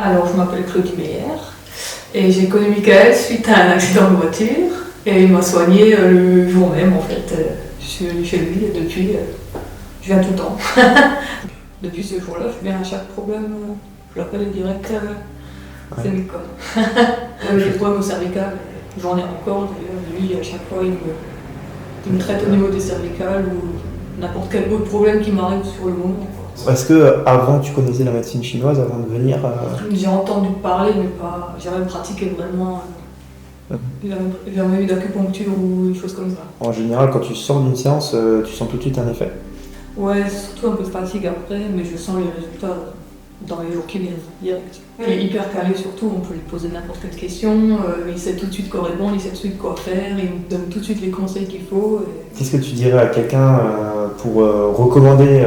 Alors, je m'appelle Claudie Meyer et j'ai connu Michael suite à un accident de voiture et il m'a soigné le jour même en fait. Je suis venue chez lui et depuis, je viens tout le temps. Depuis ce jour-là, je viens à chaque problème, je l'appelle direct, c'est Michael. J'ai des problèmes au cervical, j'en ai encore d'ailleurs. Lui, à chaque fois, il me traite au niveau des cervicales ou n'importe quel autre problème qui m'arrive sur le moment. Est-ce que avant tu connaissais la médecine chinoise avant de venir J'ai entendu parler, mais pas. J'ai jamais pratiqué vraiment. J'ai jamais eu d'acupuncture ou des choses comme ça. En général, quand tu sors d'une séance, tu sens tout de suite un effet? Ouais, surtout un peu de fatigue après, mais je sens les résultats dans les jours qui viennent, direct. Il est hyper calé surtout, on peut lui poser n'importe quelle question, il sait tout de suite quoi répondre, il sait tout de suite quoi faire, il me donne tout de suite les conseils qu'il faut. Qu'est-ce que tu dirais à quelqu'un pour recommander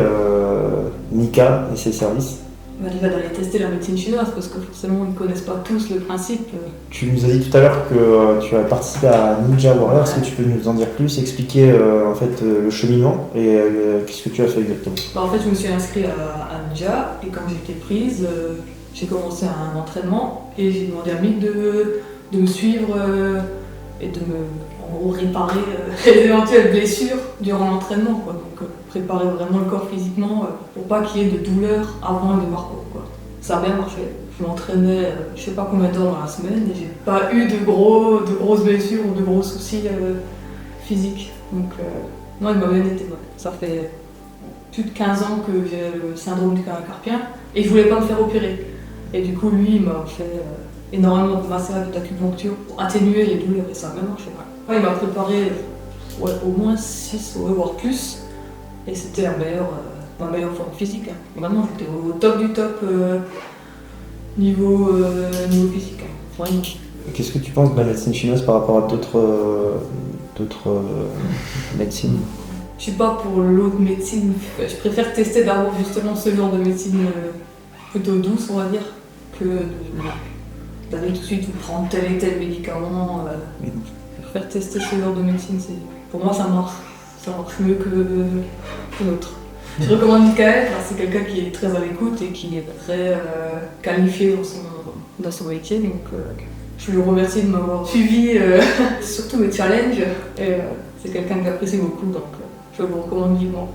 Mika et ses services? Il va d'aller tester la médecine chinoise parce que forcément ils ne connaissent pas tous le principe. Tu nous as dit tout à l'heure que tu as participé à Ninja Warrior. Est-ce que tu peux nous en dire plus, expliquer en fait le cheminement et qu'est-ce que tu as fait exactement? En fait, je me suis inscrite à Ninja et quand j'ai été prise, j'ai commencé un entraînement et j'ai demandé à Mick de me suivre et de me réparer les éventuelles blessures durant l'entraînement. Donc préparer vraiment le corps physiquement pour pas qu'il y ait de douleur avant le parcours. Ça a bien marché. Je m'entraînais je sais pas combien d'heures dans la semaine et j'ai pas eu de grosses blessures ou de gros soucis physiques. Donc non, il m'a bien été. Ça fait plus de 15 ans que j'ai le syndrome du canal carpien et je voulais pas me faire opérer. Et du coup, lui, il m'a fait énormément de massage d'acupuncture pour atténuer les douleurs et ça a bien marché. Il m'a préparé au moins 6, voire plus. Et c'était ma meilleure forme physique. Maintenant, j'étais au top du top niveau physique. Vraiment. Qu'est-ce que tu penses de la médecine chinoise par rapport à d'autres médecines? Je suis pas pour l'autre médecine. Je préfère tester d'abord justement ce genre de médecine plutôt douce, on va dire, que d'aller tout de suite prendre tel et tel médicament. Je préfère tester ce genre de médecine. Pour moi, ça marche. Ça marche mieux que l'autre. Je recommande Michael parce que c'est quelqu'un qui est très à l'écoute et qui est très qualifié dans son métier. Donc je lui remercie de m'avoir suivi surtout mes challenges. Et c'est quelqu'un que j'apprécie beaucoup, donc je vous recommande vivement.